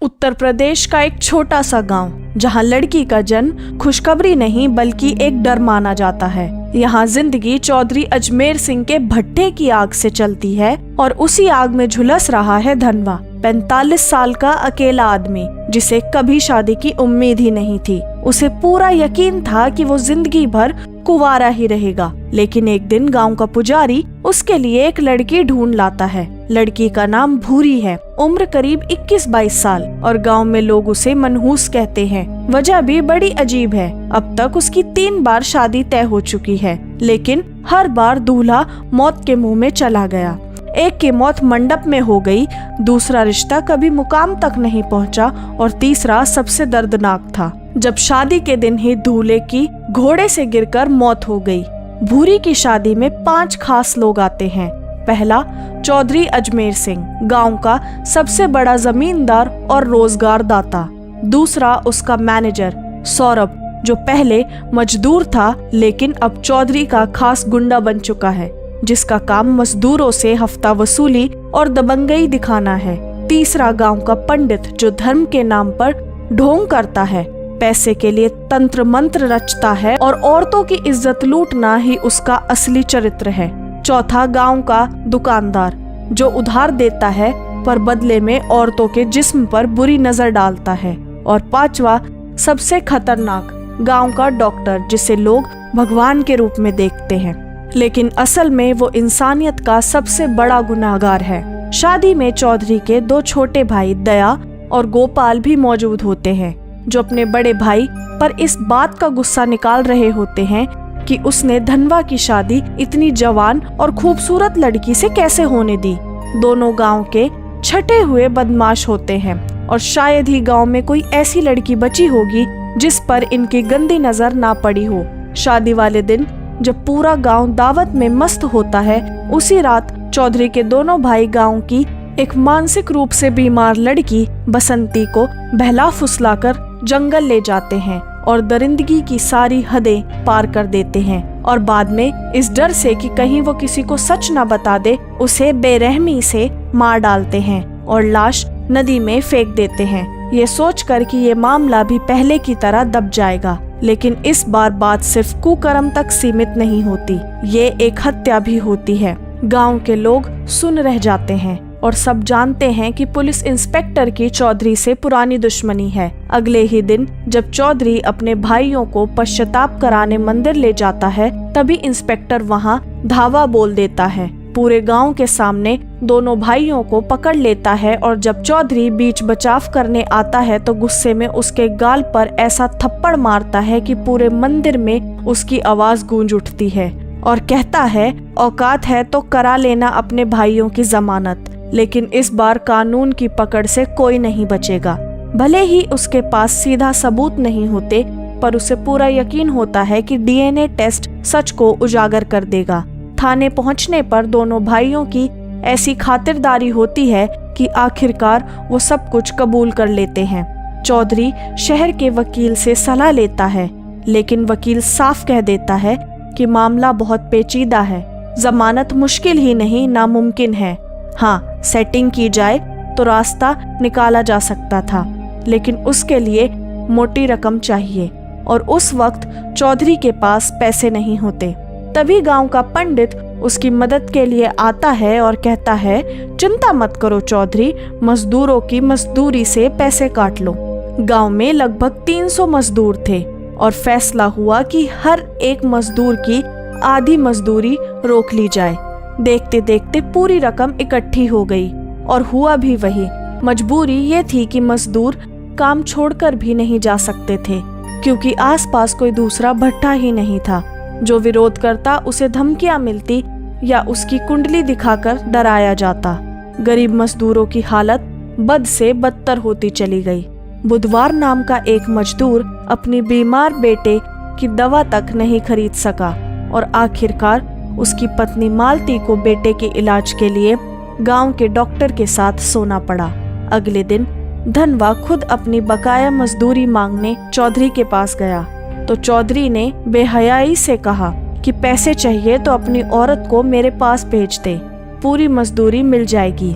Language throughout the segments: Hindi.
उत्तर प्रदेश का एक छोटा सा गांव, जहां लड़की का जन्म खुशखबरी नहीं बल्कि एक डर माना जाता है। यहाँ जिंदगी चौधरी अजमेर सिंह के भट्टे की आग से चलती है और उसी आग में झुलस रहा है धनवा, 45 साल का अकेला आदमी जिसे कभी शादी की उम्मीद ही नहीं थी। उसे पूरा यकीन था कि वो जिंदगी भर कुंवारा ही रहेगा, लेकिन एक दिन गांव का पुजारी उसके लिए एक लड़की ढूंढ लाता है। लड़की का नाम भूरी है, उम्र करीब 21-22 साल और गांव में लोग उसे मनहूस कहते हैं। वजह भी बड़ी अजीब है। अब तक उसकी 3 बार शादी तय हो चुकी है, लेकिन हर बार दूल्हा मौत के मुंह में चला गया। एक की मौत मंडप में हो गई, दूसरा रिश्ता कभी मुकाम तक नहीं पहुंचा और तीसरा सबसे दर्दनाक था जब शादी के दिन ही दूल्हे की घोड़े से गिरकर मौत हो गई। भूरी की शादी में 5 खास लोग आते हैं। पहला, चौधरी अजमेर सिंह, गांव का सबसे बड़ा जमींदार और रोजगार दाता। दूसरा, उसका मैनेजर सौरभ, जो पहले मजदूर था लेकिन अब चौधरी का खास गुंडा बन चुका है, जिसका काम मजदूरों से हफ्ता वसूली और दबंगई दिखाना है। तीसरा, गांव का पंडित, जो धर्म के नाम पर ढोंग करता है, पैसे के लिए तंत्र मंत्र रचता है और औरतों की इज्जत लूटना ही उसका असली चरित्र है। चौथा, गांव का दुकानदार, जो उधार देता है पर बदले में औरतों के जिस्म पर बुरी नजर डालता है। और पांचवा, सबसे खतरनाक, गांव का डॉक्टर, जिसे लोग भगवान के रूप में देखते हैं, लेकिन असल में वो इंसानियत का सबसे बड़ा गुनहगार है। शादी में चौधरी के 2 छोटे भाई दया और गोपाल भी मौजूद होते हैं, जो अपने बड़े भाई पर इस बात का गुस्सा निकाल रहे होते हैं कि उसने धनवा की शादी इतनी जवान और खूबसूरत लड़की से कैसे होने दी। दोनों गांव के छटे हुए बदमाश होते हैं और शायद ही गांव में कोई ऐसी लड़की बची होगी जिस पर इनकी गंदी नजर ना पड़ी हो। शादी वाले दिन जब पूरा गांव दावत में मस्त होता है, उसी रात चौधरी के दोनों भाई गांव की एक मानसिक रूप से बीमार लड़की बसंती को बहला फुसलाकर जंगल ले जाते हैं और दरिंदगी की सारी हदें पार कर देते हैं और बाद में इस डर से कि कहीं वो किसी को सच न बता दे, उसे बेरहमी से मार डालते हैं और लाश नदी में फेंक देते हैं, ये सोचकर कि ये मामला भी पहले की तरह दब जाएगा। लेकिन इस बार बात सिर्फ कुकर्म तक सीमित नहीं होती, ये एक हत्या भी होती है। गांव के लोग सुन रह जाते हैं और सब जानते हैं कि पुलिस इंस्पेक्टर की चौधरी से पुरानी दुश्मनी है। अगले ही दिन जब चौधरी अपने भाइयों को पश्चाताप कराने मंदिर ले जाता है, तभी इंस्पेक्टर वहां धावा बोल देता है। पूरे गांव के सामने दोनों भाइयों को पकड़ लेता है और जब चौधरी बीच बचाव करने आता है तो गुस्से में उसके गाल पर ऐसा थप्पड़ मारता है कि पूरे मंदिर में उसकी आवाज गूंज उठती है और कहता है, औकात है तो करा लेना अपने भाइयों की जमानत। लेकिन इस बार कानून की पकड़ से कोई नहीं बचेगा। भले ही उसके पास सीधा सबूत नहीं होते, पर उसे पूरा यकीन होता है कि डीएनए टेस्ट सच को उजागर कर देगा। थाने पहुंचने पर दोनों भाइयों की ऐसी खातिरदारी होती है कि आखिरकार वो सब कुछ कबूल कर लेते हैं। चौधरी शहर के वकील से सलाह लेता है, लेकिन वकील साफ कह देता है कि मामला बहुत पेचीदा है, जमानत मुश्किल ही नहीं नामुमकिन है। हाँ, सेटिंग की जाए तो रास्ता निकाला जा सकता था, लेकिन उसके लिए मोटी रकम चाहिए और उस वक्त चौधरी के पास पैसे नहीं होते। तभी गांव का पंडित उसकी मदद के लिए आता है और कहता है, चिंता मत करो चौधरी, मजदूरों की मजदूरी से पैसे काट लो। गांव में लगभग 300 मजदूर थे और फैसला हुआ कि हर एक मजदूर की आधी मजदूरी रोक ली जाए। देखते देखते पूरी रकम इकट्ठी हो गई और हुआ भी वही। मजबूरी ये थी कि मजदूर काम छोड़कर भी नहीं जा सकते थे, क्योंकि आसपास कोई दूसरा भट्टा ही नहीं था। जो विरोध करता उसे धमकियां मिलती या उसकी कुंडली दिखाकर डराया जाता। गरीब मजदूरों की हालत बद से बदतर होती चली गई। बुधवार नाम का एक मजदूर अपनी बीमार बेटे की दवा तक नहीं खरीद सका और आखिरकार उसकी पत्नी मालती को बेटे के इलाज के लिए गांव के डॉक्टर के साथ सोना पड़ा। अगले दिन धनवा खुद अपनी बकाया मजदूरी मांगने चौधरी के पास गया तो चौधरी ने बेहयाई से कहा कि पैसे चाहिए तो अपनी औरत को मेरे पास भेज दे, पूरी मजदूरी मिल जाएगी।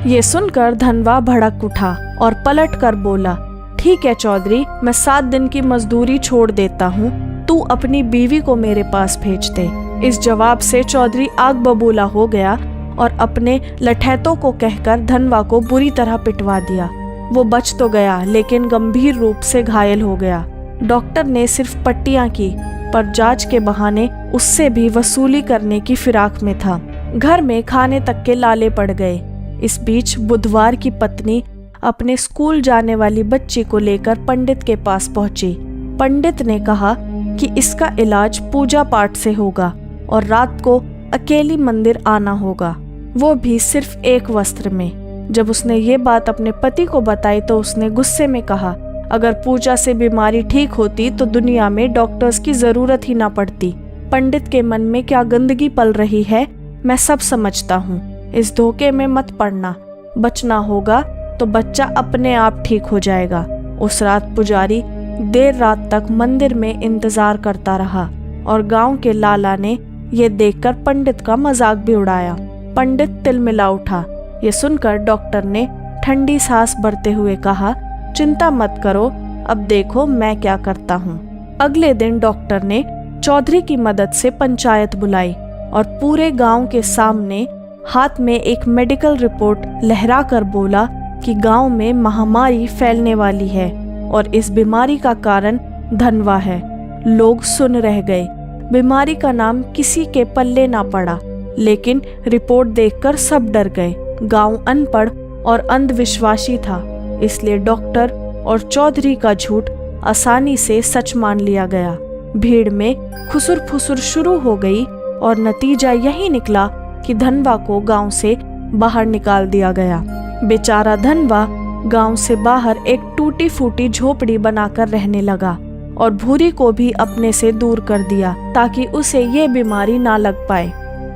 ये सुनकर धनवा भड़क उठा और पलट कर बोला, ठीक है चौधरी, मैं 7 दिन की मजदूरी छोड़ देता हूँ, तू अपनी बीवी को मेरे पास भेज दे। इस जवाब से चौधरी आग बबूला हो गया और अपने लठैतों को कहकर धनवा को बुरी तरह पिटवा दिया। वो बच तो गया लेकिन गंभीर रूप से घायल हो गया। डॉक्टर ने सिर्फ पट्टियां की, पर जांच के बहाने उससे भी वसूली करने की फिराक में था। घर में खाने तक के लाले पड़ गए। इस बीच बुधवार की पत्नी अपने स्कूल जाने वाली बच्ची को लेकर पंडित के पास पहुंची। पंडित ने कहा कि इसका इलाज पूजा पाठ से होगा और रात को अकेली मंदिर आना होगा, वो भी सिर्फ एक वस्त्र में। जब उसने ये बात अपने पति को बताई तो उसने गुस्से में कहा, अगर पूजा से बीमारी ठीक होती तो दुनिया में डॉक्टर्स की जरूरत ही ना पड़ती। पंडित के मन में क्या गंदगी पल रही है मैं सब समझता हूँ। इस धोखे में मत पड़ना, बचना होगा तो बच्चा अपने आप ठीक हो जाएगा। उस रात पुजारी देर रात तक मंदिर में इंतजार करता रहा और गांव के लाला ने ये देखकर पंडित का मजाक भी उड़ाया। पंडित तिलमिला उठा। ये सुनकर डॉक्टर ने ठंडी सांस भरते हुए कहा, चिंता मत करो, अब देखो मैं क्या करता हूँ। अगले दिन डॉक्टर ने चौधरी की मदद से पंचायत बुलाई और पूरे गांव के सामने हाथ में एक मेडिकल रिपोर्ट लहरा कर बोला कि गांव में महामारी फैलने वाली है और इस बीमारी का कारण धनवा है। लोग सुन रह गए। बीमारी का नाम किसी के पल्ले ना पड़ा, लेकिन रिपोर्ट देखकर सब डर गए। गांव अनपढ़ और अंधविश्वासी था, इसलिए डॉक्टर और चौधरी का झूठ आसानी से सच मान लिया गया। भीड़ में खुसुर फुसुर शुरू हो गई और नतीजा यही निकला कि धनवा को गांव से बाहर निकाल दिया गया। बेचारा धनवा गांव से बाहर एक टूटी फूटी झोपड़ी बनाकर रहने लगा और भूरी को भी अपने से दूर कर दिया ताकि उसे ये बीमारी ना लग पाए।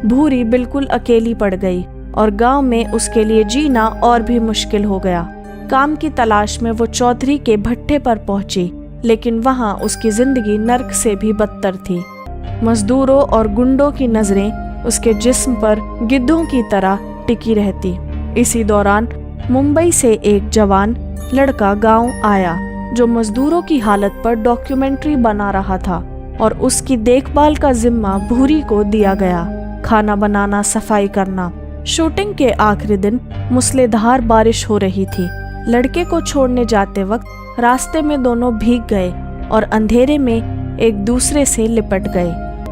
भूरी बिल्कुल अकेली पड़ गई और गांव में उसके लिए जीना और भी मुश्किल हो गया। काम की तलाश में वो चौधरी के भट्टे पर पहुंची, लेकिन वहां उसकी जिंदगी नर्क से भी बदतर थी। मजदूरों और गुंडों की नजरें उसके जिस्म पर गिद्धों की तरह टिकी रहती। इसी दौरान मुंबई से एक जवान लड़का गांव आया जो मजदूरों की हालत पर डॉक्यूमेंट्री बना रहा था और उसकी देखभाल का जिम्मा भूरी को दिया गया। खाना बनाना, सफाई करना। शूटिंग के आखिरी दिन मूसलाधार बारिश हो रही थी। लड़के को छोड़ने जाते वक्त रास्ते में दोनों भीग गए और अंधेरे में एक दूसरे से लिपट गए।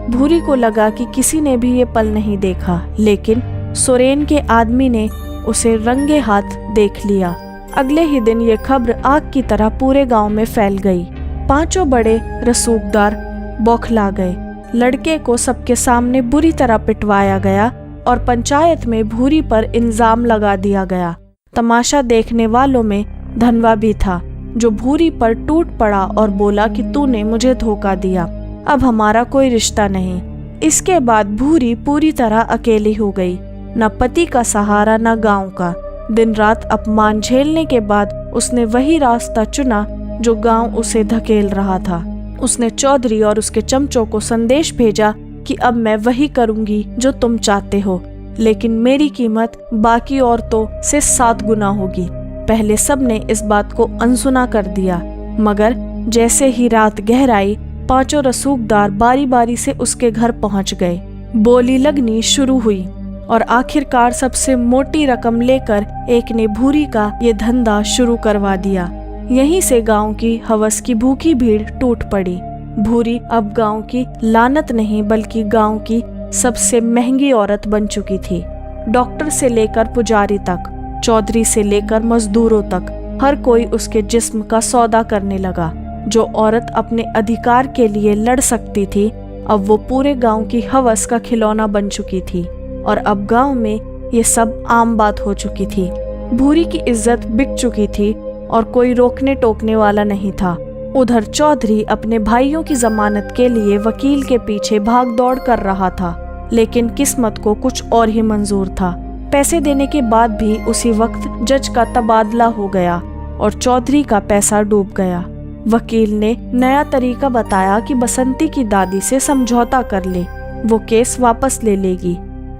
भूरी को लगा कि किसी ने भी ये पल नहीं देखा, लेकिन सोरेन के आदमी ने उसे रंगे हाथ देख लिया। अगले ही दिन ये खबर आग की तरह पूरे गांव में फैल गई। 5 बड़े रसूखदार बौखला गए। लड़के को सबके सामने बुरी तरह पिटवाया गया और पंचायत में भूरी पर इल्जाम लगा दिया गया। तमाशा देखने वालों में धनवा भी था, जो भूरी पर टूट पड़ा और बोला कि तूने मुझे धोखा दिया, अब हमारा कोई रिश्ता नहीं। इसके बाद भूरी पूरी तरह अकेली हो गई, न पति का सहारा न गांव का। दिन रात अपमान झेलने के बाद उसने वही रास्ता चुना जो गांव उसे धकेल रहा था। उसने चौधरी और उसके चमचों को संदेश भेजा कि अब मैं वही करूंगी जो तुम चाहते हो, लेकिन मेरी कीमत बाकी औरतों से 7 गुना होगी। पहले सब ने इस बात को अनसुना कर दिया, मगर जैसे ही रात गहराई 5 रसूखदार बारी बारी से उसके घर पहुंच गए। बोली लगनी शुरू हुई और आखिरकार सबसे मोटी रकम लेकर एक ने भूरी का ये धंधा शुरू करवा दिया। यहीं से गांव की हवस की भूखी भीड़ टूट पड़ी। भूरी अब गांव की लानत नहीं बल्कि गांव की सबसे महंगी औरत बन चुकी थी। डॉक्टर से लेकर पुजारी तक, चौधरी से लेकर मजदूरों तक, हर कोई उसके जिस्म का सौदा करने लगा। जो औरत अपने अधिकार के लिए लड़ सकती थी, अब वो पूरे गांव की हवस का खिलौना बन चुकी थी और अब गांव में ये सब आम बात हो चुकी थी। भूरी की इज्जत बिक चुकी थी और कोई रोकने टोकने वाला नहीं था। उधर चौधरी अपने भाइयों की जमानत के लिए वकील के पीछे भाग दौड़ कर रहा था, लेकिन किस्मत को कुछ और ही मंजूर था। पैसे देने के बाद भी उसी वक्त जज का तबादला हो गया और चौधरी का पैसा डूब गया। वकील ने नया तरीका बताया कि बसंती की दादी से समझौता कर ले, वो केस वापस ले लेगी।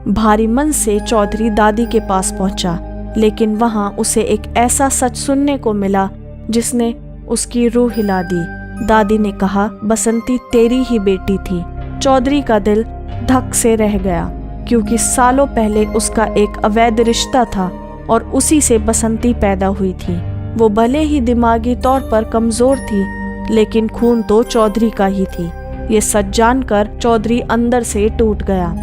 भारी मन से चौधरी दादी के पास पहुंचा। लेकिन वहाँ उसे एक ऐसा सच सुनने को मिला जिसने उसकी रूह हिला दी। दादी ने कहा, बसंती तेरी ही बेटी थी। चौधरी का दिल धक से रह गया, क्योंकि सालों पहले उसका एक अवैध रिश्ता था और उसी से बसंती पैदा हुई थी। वो भले ही दिमागी तौर पर कमजोर थी, लेकिन खून तो चौधरी का ही थी। ये सच जानकर चौधरी अंदर से टूट गया।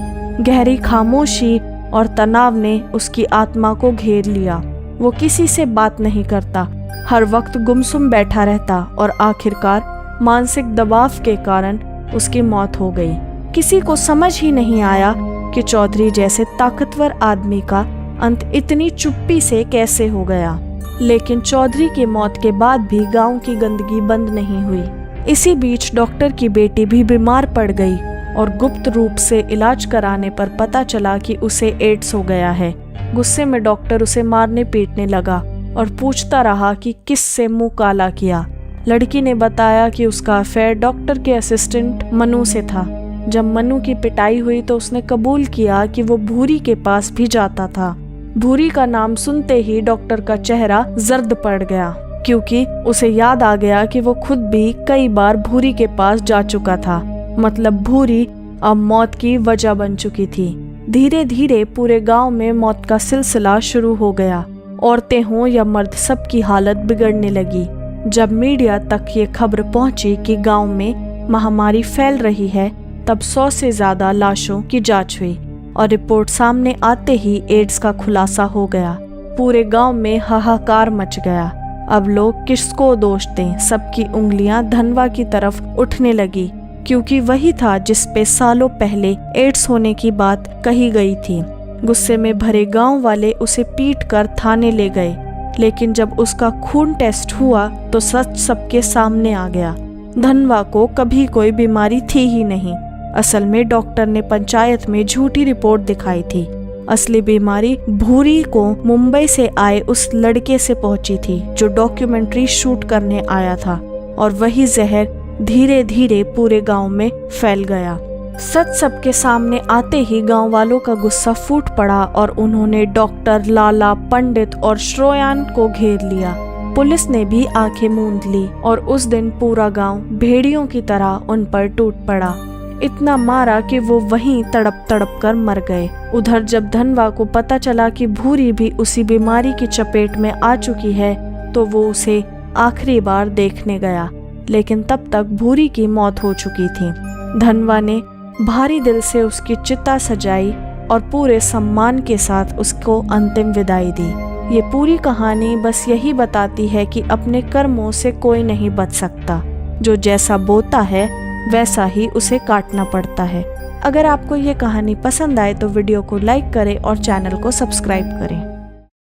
गहरी खामोशी और तनाव ने उसकी आत्मा को घेर लिया। वो किसी से बात नहीं करता, हर वक्त गुमसुम बैठा रहता और आखिरकार मानसिक दबाव के कारण उसकी मौत हो गई। किसी को समझ ही नहीं आया कि चौधरी जैसे ताकतवर आदमी का अंत इतनी चुप्पी से कैसे हो गया। लेकिन चौधरी की मौत के बाद भी गांव की गंदगी बंद नहीं हुई। इसी बीच डॉक्टर की बेटी भी बीमार पड़ गई और गुप्त रूप से इलाज कराने पर पता चला कि उसे एड्स हो गया है। गुस्से में डॉक्टर उसे मारने पीटने लगा और पूछता रहा कि किस से मुंह काला किया। लड़की ने बताया कि उसका अफेयर डॉक्टर के असिस्टेंट मनु से था। जब मनु की पिटाई हुई तो उसने कबूल किया कि वो भूरी के पास भी जाता था। भूरी का नाम सुनते ही डॉक्टर का चेहरा जर्द पड़ गया, क्योंकि उसे याद आ गया कि वो खुद भी कई बार भूरी के पास जा चुका था। मतलब भूरी अब मौत की वजह बन चुकी थी। धीरे धीरे पूरे गांव में मौत का सिलसिला शुरू हो गया। औरतें हों या मर्द, सबकी हालत बिगड़ने लगी। जब मीडिया तक ये खबर पहुंची कि गांव में महामारी फैल रही है, तब 100 से ज्यादा लाशों की जांच हुई और रिपोर्ट सामने आते ही एड्स का खुलासा हो गया। पूरे गांव में हाहाकार मच गया। अब लोग किसको दोष दें, सबकी उंगलियां धनवा की तरफ उठने लगी, क्योंकि वही था जिस पे सालों पहले एड्स होने की बात कही गई थी। गुस्से में भरे गांव वाले उसे पीटकर थाने ले गए, लेकिन जब उसका खून टेस्ट हुआ तो सच सबके सामने आ गया। धनवा को कभी कोई बीमारी थी ही नहीं। असल में डॉक्टर ने पंचायत में झूठी रिपोर्ट दिखाई थी। असली बीमारी भूरी को मुंबई से आए उस लड़के से पहुंची थी जो डॉक्यूमेंट्री शूट करने आया था, और वही जहर धीरे धीरे पूरे गांव में फैल गया। सच सबके सामने आते ही गांव वालों का गुस्सा फूट पड़ा और उन्होंने डॉक्टर, लाला, पंडित और श्रोयान को घेर लिया। पुलिस ने भी आंखें मूंद ली और उस दिन पूरा गांव भेड़ियों की तरह उन पर टूट पड़ा। इतना मारा कि वो वहीं तड़प तड़प कर मर गए। उधर जब धनवा को पता चला कि भूरी भी उसी बीमारी की चपेट में आ चुकी है, तो वो उसे आखिरी बार देखने गया, लेकिन तब तक भूरी की मौत हो चुकी थी। धनवा ने भारी दिल से उसकी चिता सजाई और पूरे सम्मान के साथ उसको अंतिम विदाई दी। ये पूरी कहानी बस यही बताती है कि अपने कर्मों से कोई नहीं बच सकता। जो जैसा बोता है वैसा ही उसे काटना पड़ता है। अगर आपको ये कहानी पसंद आए तो वीडियो को लाइक करें और चैनल को सब्सक्राइब करें।